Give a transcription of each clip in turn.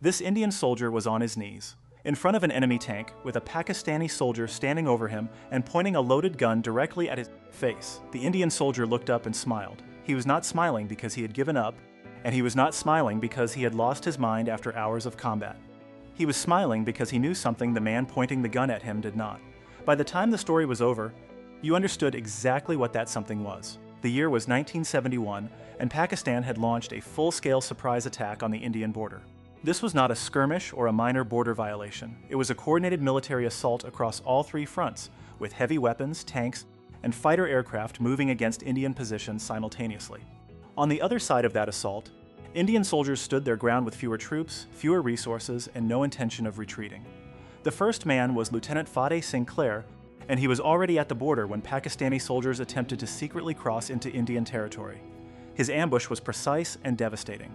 This Indian soldier was on his knees, in front of an enemy tank, with a Pakistani soldier standing over him and pointing a loaded gun directly at his face. The Indian soldier looked up and smiled. He was not smiling because he had given up, and he was not smiling because he had lost his mind after hours of combat. He was smiling because he knew something the man pointing the gun at him did not. By the time the story was over, you understood exactly what that something was. The year was 1971, and Pakistan had launched a full-scale surprise attack on the Indian border. This was not a skirmish or a minor border violation. It was a coordinated military assault across all three fronts, with heavy weapons, tanks, and fighter aircraft moving against Indian positions simultaneously. On the other side of that assault, Indian soldiers stood their ground with fewer troops, fewer resources, and no intention of retreating. The first man was Lieutenant Fateh Sinclair, and he was already at the border when Pakistani soldiers attempted to secretly cross into Indian territory. His ambush was precise and devastating.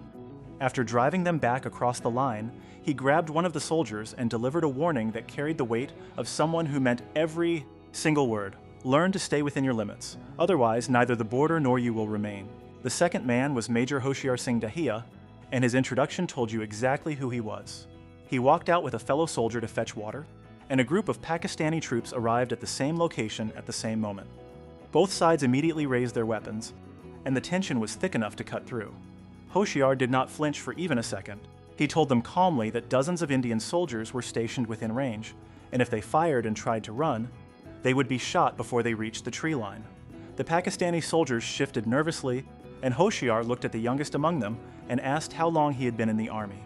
After driving them back across the line, he grabbed one of the soldiers and delivered a warning that carried the weight of someone who meant every single word. Learn to stay within your limits. Otherwise, neither the border nor you will remain. The second man was Major Hoshiar Singh Dahiya, and his introduction told you exactly who he was. He walked out with a fellow soldier to fetch water, and a group of Pakistani troops arrived at the same location at the same moment. Both sides immediately raised their weapons, and the tension was thick enough to cut through. Hoshiar did not flinch for even a second. He told them calmly that dozens of Indian soldiers were stationed within range, and if they fired and tried to run, they would be shot before they reached the tree line. The Pakistani soldiers shifted nervously, and Hoshiar looked at the youngest among them and asked how long he had been in the army.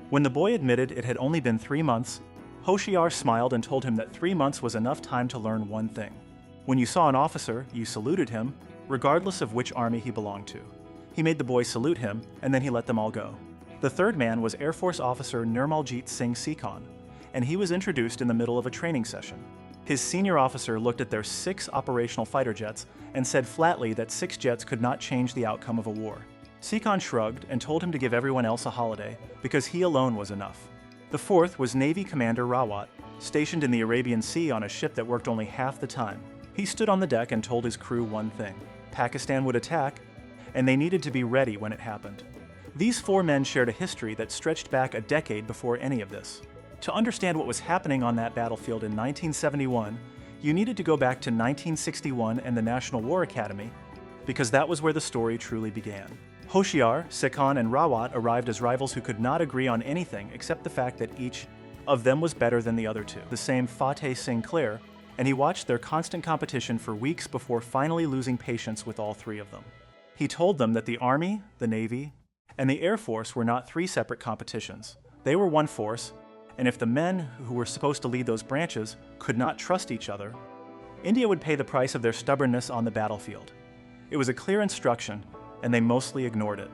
When the boy admitted it had only been 3 months, Hoshiar smiled and told him that 3 months was enough time to learn one thing. When you saw an officer, you saluted him, regardless of which army he belonged to. He made the boy salute him, and then he let them all go. The third man was Air Force Officer Nirmaljit Singh Sikhan, and he was introduced in the middle of a training session. His senior officer looked at their 6 operational fighter jets and said flatly that 6 jets could not change the outcome of a war. Sikhan shrugged and told him to give everyone else a holiday because he alone was enough. The fourth was Navy Commander Rawat, stationed in the Arabian Sea on a ship that worked only half the time. He stood on the deck and told his crew one thing: Pakistan would attack, and they needed to be ready when it happened. These 4 men shared a history that stretched back a decade before any of this. To understand what was happening on that battlefield in 1971, you needed to go back to 1961 and the National War Academy, because that was where the story truly began. Hoshiar, Sikhan, and Rawat arrived as rivals who could not agree on anything except the fact that each of them was better than the other two. The same Fateh Sinclair, and he watched their constant competition for weeks before finally losing patience with all 3 of them. He told them that the Army, the Navy, and the Air Force were not 3 separate competitions. They were one force, and if the men who were supposed to lead those branches could not trust each other, India would pay the price of their stubbornness on the battlefield. It was a clear instruction, and they mostly ignored it.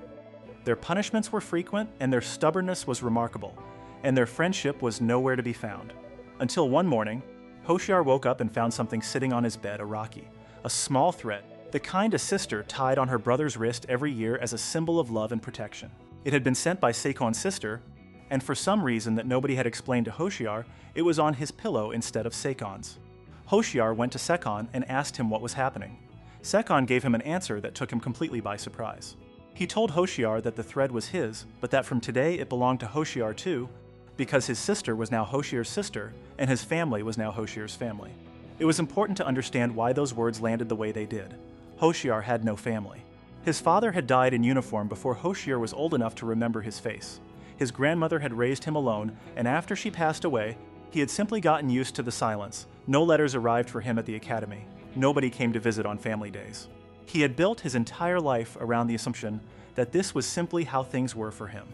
Their punishments were frequent, and their stubbornness was remarkable, and their friendship was nowhere to be found. Until one morning, Hoshiar woke up and found something sitting on his bed, a Rakhi, a small thread, the kind a sister tied on her brother's wrist every year as a symbol of love and protection. It had been sent by Sikhan's sister, and for some reason that nobody had explained to Hoshiar, it was on his pillow instead of Sikhan's. Hoshiar went to Sikhan and asked him what was happening. Sikhan gave him an answer that took him completely by surprise. He told Hoshiar that the thread was his, but that from today it belonged to Hoshiar too, because his sister was now Hoshiar's sister, and his family was now Hoshiar's family. It was important to understand why those words landed the way they did. Hoshiar had no family. His father had died in uniform before Hoshiar was old enough to remember his face. His grandmother had raised him alone, and after she passed away, he had simply gotten used to the silence. No letters arrived for him at the academy. Nobody came to visit on family days. He had built his entire life around the assumption that this was simply how things were for him.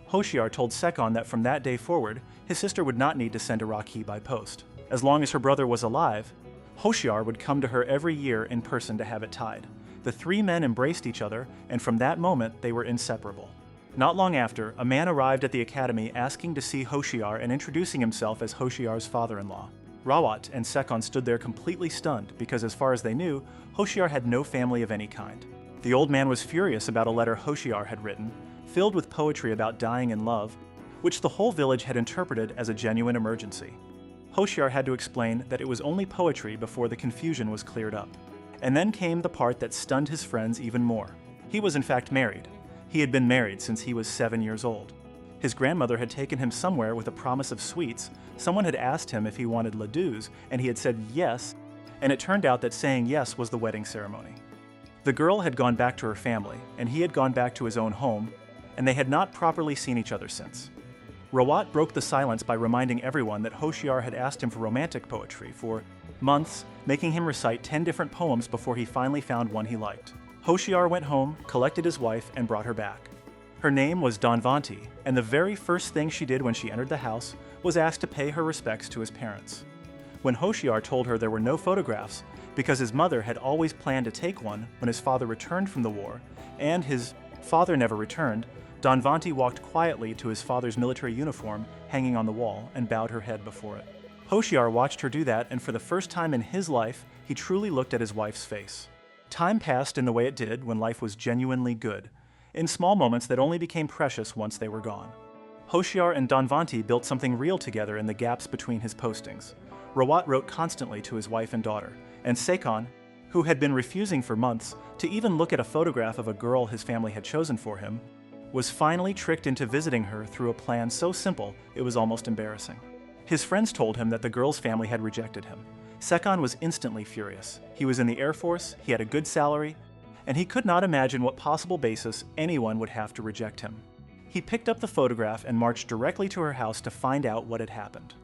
Hoshiar told Sikhan that from that day forward, his sister would not need to send a Rakhi by post. As long as her brother was alive, Hoshiar would come to her every year in person to have it tied. The 3 men embraced each other, and from that moment they were inseparable. Not long after, a man arrived at the academy asking to see Hoshiar and introducing himself as Hoshiar's father-in-law. Rawat and Sikhan stood there completely stunned because, as far as they knew, Hoshiar had no family of any kind. The old man was furious about a letter Hoshiar had written, filled with poetry about dying in love, which the whole village had interpreted as a genuine emergency. Hoshiar had to explain that it was only poetry before the confusion was cleared up. And then came the part that stunned his friends even more. He was in fact married. He had been married since he was 7 years old. His grandmother had taken him somewhere with a promise of sweets. Someone had asked him if he wanted ladus, and he had said yes, and it turned out that saying yes was the wedding ceremony. The girl had gone back to her family, and he had gone back to his own home, and they had not properly seen each other since. Rawat broke the silence by reminding everyone that Hoshiar had asked him for romantic poetry for months, making him recite 10 different poems before he finally found one he liked. Hoshiar went home, collected his wife, and brought her back. Her name was Dhanvanti, and the very first thing she did when she entered the house was ask to pay her respects to his parents. When Hoshiar told her there were no photographs, because his mother had always planned to take one when his father returned from the war, and his father never returned, Dhanvanti walked quietly to his father's military uniform hanging on the wall and bowed her head before it. Hoshiar watched her do that, and for the first time in his life, he truly looked at his wife's face. Time passed in the way it did when life was genuinely good, in small moments that only became precious once they were gone. Hoshiar and Dhanvanti built something real together in the gaps between his postings. Rawat wrote constantly to his wife and daughter, and Sekhan, who had been refusing for months to even look at a photograph of a girl his family had chosen for him, was finally tricked into visiting her through a plan so simple it was almost embarrassing. His friends told him that the girl's family had rejected him. Sekhan was instantly furious. He was in the Air Force, he had a good salary, and he could not imagine what possible basis anyone would have to reject him. He picked up the photograph and marched directly to her house to find out what had happened.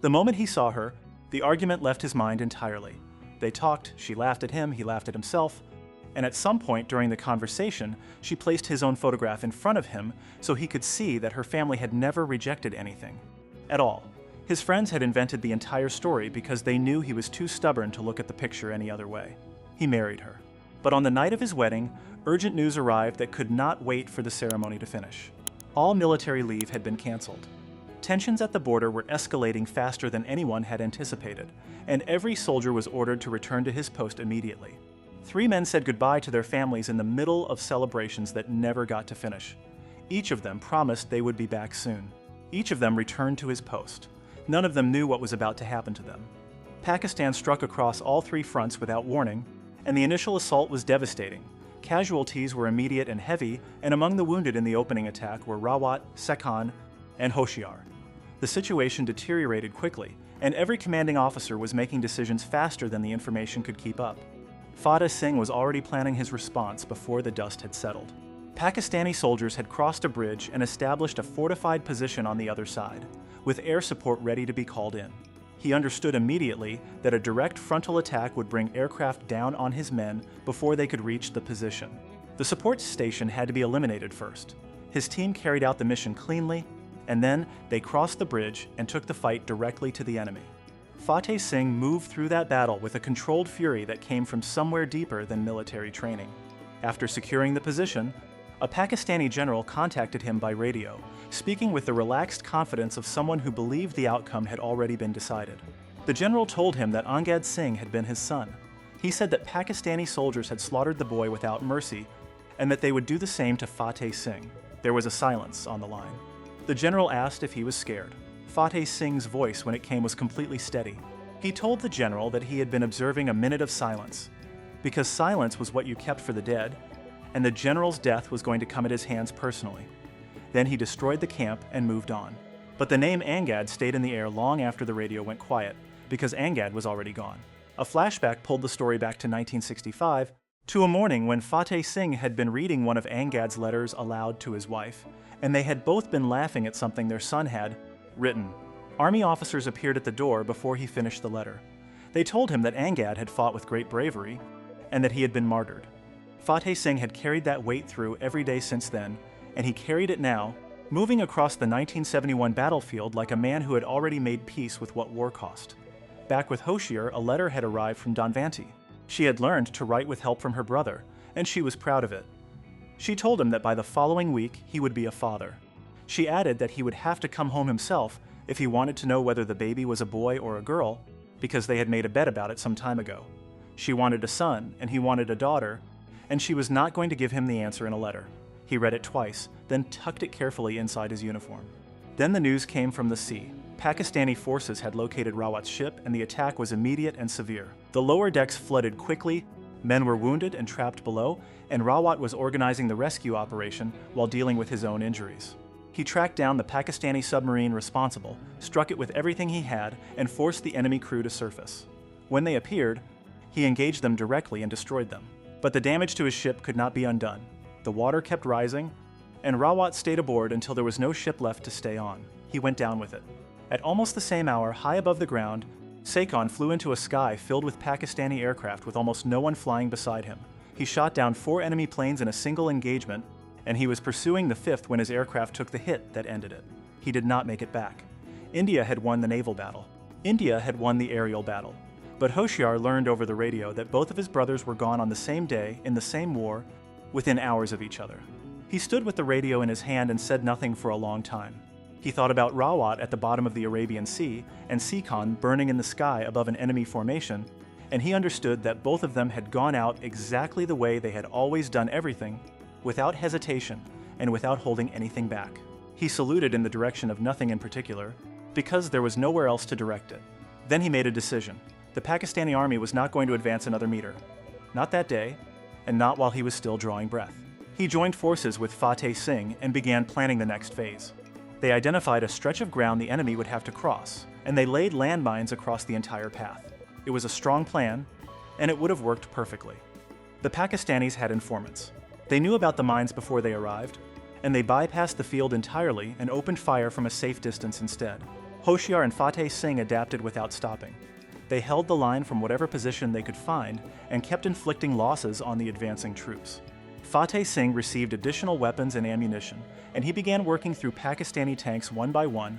The moment he saw her, the argument left his mind entirely. They talked, she laughed at him, he laughed at himself, and at some point during the conversation, she placed his own photograph in front of him so he could see that her family had never rejected anything. At all. His friends had invented the entire story because they knew he was too stubborn to look at the picture any other way. He married her. But on the night of his wedding, urgent news arrived that could not wait for the ceremony to finish. All military leave had been canceled. Tensions at the border were escalating faster than anyone had anticipated, and every soldier was ordered to return to his post immediately. 3 men said goodbye to their families in the middle of celebrations that never got to finish. Each of them promised they would be back soon. Each of them returned to his post. None of them knew what was about to happen to them. Pakistan struck across all 3 fronts without warning, and the initial assault was devastating. Casualties were immediate and heavy, and among the wounded in the opening attack were Rawat, Sekhan, and Hoshiar. The situation deteriorated quickly, and every commanding officer was making decisions faster than the information could keep up. Fateh Singh was already planning his response before the dust had settled. Pakistani soldiers had crossed a bridge and established a fortified position on the other side, with air support ready to be called in. He understood immediately that a direct frontal attack would bring aircraft down on his men before they could reach the position. The support station had to be eliminated first. His team carried out the mission cleanly, and then they crossed the bridge and took the fight directly to the enemy. Fateh Singh moved through that battle with a controlled fury that came from somewhere deeper than military training. After securing the position, a Pakistani general contacted him by radio, speaking with the relaxed confidence of someone who believed the outcome had already been decided. The general told him that Angad Singh had been his son. He said that Pakistani soldiers had slaughtered the boy without mercy, and that they would do the same to Fateh Singh. There was a silence on the line. The general asked if he was scared. Fateh Singh's voice when it came was completely steady. He told the general that he had been observing a minute of silence, because silence was what you kept for the dead, and the general's death was going to come at his hands personally. Then he destroyed the camp and moved on. But the name Angad stayed in the air long after the radio went quiet, because Angad was already gone. A flashback pulled the story back to 1965, to a morning when Fateh Singh had been reading one of Angad's letters aloud to his wife, and they had both been laughing at something their son had written. Army officers appeared at the door before he finished the letter. They told him that Angad had fought with great bravery, and that he had been martyred. Fateh Singh had carried that weight through every day since then, and he carried it now, moving across the 1971 battlefield like a man who had already made peace with what war cost. Back with Hoshiar, a letter had arrived from Dhanvanti. She had learned to write with help from her brother, and she was proud of it. She told him that by the following week he would be a father. She added that he would have to come home himself if he wanted to know whether the baby was a boy or a girl, because they had made a bet about it some time ago. She wanted a son, and he wanted a daughter, and she was not going to give him the answer in a letter. He read it twice, then tucked it carefully inside his uniform. Then the news came from the sea. Pakistani forces had located Rawat's ship, and the attack was immediate and severe. The lower decks flooded quickly, men were wounded and trapped below, and Rawat was organizing the rescue operation while dealing with his own injuries. He tracked down the Pakistani submarine responsible, struck it with everything he had, and forced the enemy crew to surface. When they appeared, he engaged them directly and destroyed them. But the damage to his ship could not be undone. The water kept rising, and Rawat stayed aboard until there was no ship left to stay on. He went down with it. At almost the same hour, high above the ground, Sakon flew into a sky filled with Pakistani aircraft with almost no one flying beside him. He shot down 4 enemy planes in a single engagement, and he was pursuing the 5th when his aircraft took the hit that ended it. He did not make it back. India had won the naval battle. India had won the aerial battle. But Hoshiar learned over the radio that both of his brothers were gone on the same day in the same war, within hours of each other. He stood with the radio in his hand and said nothing for a long time. He thought about Rawat at the bottom of the Arabian Sea and Sakon burning in the sky above an enemy formation, and he understood that both of them had gone out exactly the way they had always done everything, without hesitation and without holding anything back. He saluted in the direction of nothing in particular, because there was nowhere else to direct it. Then he made a decision. The Pakistani army was not going to advance another meter. Not that day, and not while he was still drawing breath. He joined forces with Fateh Singh and began planning the next phase. They identified a stretch of ground the enemy would have to cross, and they laid landmines across the entire path. It was a strong plan, and it would have worked perfectly. The Pakistanis had informants. They knew about the mines before they arrived, and they bypassed the field entirely and opened fire from a safe distance instead. Hoshiar and Fateh Singh adapted without stopping. They held the line from whatever position they could find and kept inflicting losses on the advancing troops. Fateh Singh received additional weapons and ammunition, and he began working through Pakistani tanks one by one,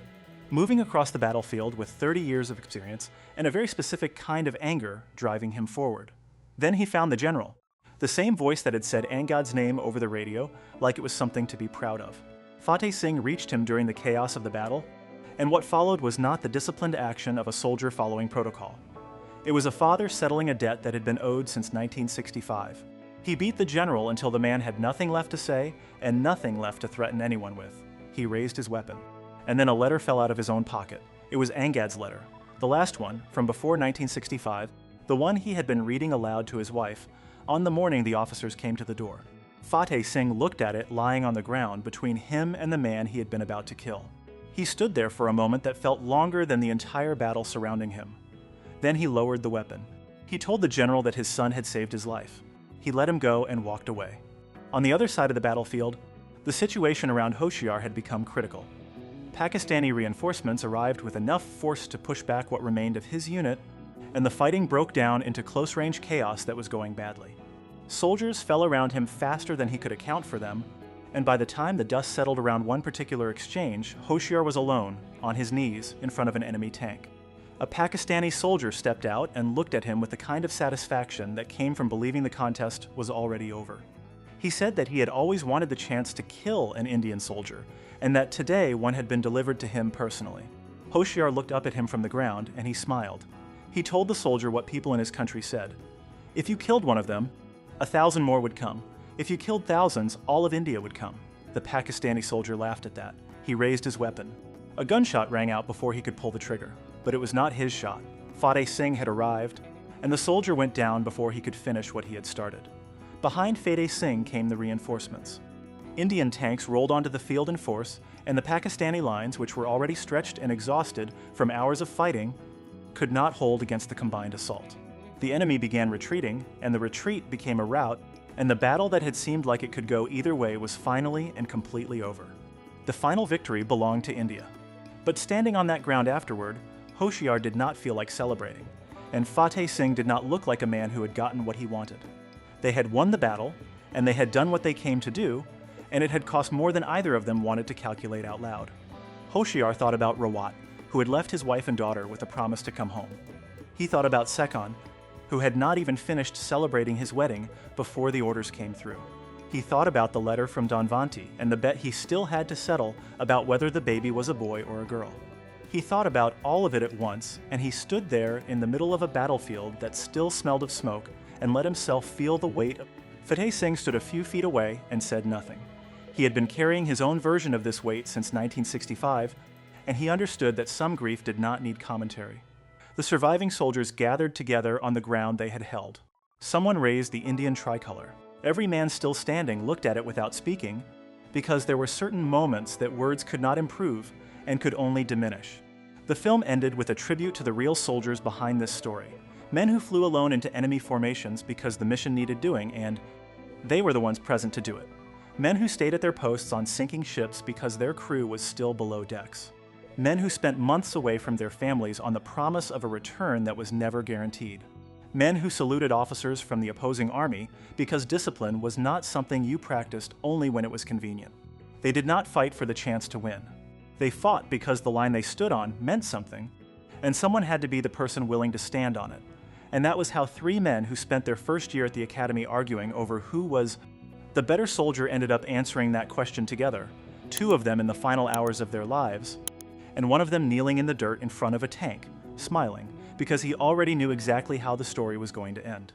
moving across the battlefield with 30 years of experience and a very specific kind of anger driving him forward. Then he found the general, the same voice that had said Angad's name over the radio like it was something to be proud of. Fateh Singh reached him during the chaos of the battle, and what followed was not the disciplined action of a soldier following protocol. It was a father settling a debt that had been owed since 1965. He beat the general until the man had nothing left to say and nothing left to threaten anyone with. He raised his weapon. And then a letter fell out of his own pocket. It was Angad's letter, the last one, from before 1965, the one he had been reading aloud to his wife on the morning the officers came to the door. Fateh Singh looked at it lying on the ground between him and the man he had been about to kill. He stood there for a moment that felt longer than the entire battle surrounding him. Then he lowered the weapon. He told the general that his son had saved his life. He let him go and walked away. On the other side of the battlefield, the situation around Hoshiar had become critical. Pakistani reinforcements arrived with enough force to push back what remained of his unit, and the fighting broke down into close-range chaos that was going badly. Soldiers fell around him faster than he could account for them, and by the time the dust settled around one particular exchange, Hoshiar was alone, on his knees, in front of an enemy tank. A Pakistani soldier stepped out and looked at him with the kind of satisfaction that came from believing the contest was already over. He said that he had always wanted the chance to kill an Indian soldier, and that today one had been delivered to him personally. Hoshiar looked up at him from the ground, and he smiled. He told the soldier what people in his country said. If you killed one of them, 1,000 more would come. If you killed thousands, all of India would come. The Pakistani soldier laughed at that. He raised his weapon. A gunshot rang out before he could pull the trigger, but it was not his shot. Fateh Singh had arrived, and the soldier went down before he could finish what he had started. Behind Fateh Singh came the reinforcements. Indian tanks rolled onto the field in force, and the Pakistani lines, which were already stretched and exhausted from hours of fighting, could not hold against the combined assault. The enemy began retreating, and the retreat became a rout, and the battle that had seemed like it could go either way was finally and completely over. The final victory belonged to India. But standing on that ground afterward, Hoshiar did not feel like celebrating, and Fateh Singh did not look like a man who had gotten what he wanted. They had won the battle, and they had done what they came to do, and it had cost more than either of them wanted to calculate out loud. Hoshiar thought about Rawat, who had left his wife and daughter with a promise to come home. He thought about Sakon, who had not even finished celebrating his wedding before the orders came through. He thought about the letter from Dhanvanti and the bet he still had to settle about whether the baby was a boy or a girl. He thought about all of it at once, and he stood there in the middle of a battlefield that still smelled of smoke and let himself feel the weight of... Fateh Singh stood a few feet away and said nothing. He had been carrying his own version of this weight since 1965, and he understood that some grief did not need commentary. The surviving soldiers gathered together on the ground they had held. Someone raised the Indian tricolor. Every man still standing looked at it without speaking, because there were certain moments that words could not improve and could only diminish. The film ended with a tribute to the real soldiers behind this story, men who flew alone into enemy formations because the mission needed doing, and they were the ones present to do it. Men who stayed at their posts on sinking ships because their crew was still below decks. Men who spent months away from their families on the promise of a return that was never guaranteed. Men who saluted officers from the opposing army because discipline was not something you practiced only when it was convenient. They did not fight for the chance to win. They fought because the line they stood on meant something, and someone had to be the person willing to stand on it. And that was how three men who spent their first year at the academy arguing over who was the better soldier ended up answering that question together, two of them in the final hours of their lives, and one of them kneeling in the dirt in front of a tank, smiling, because he already knew exactly how the story was going to end.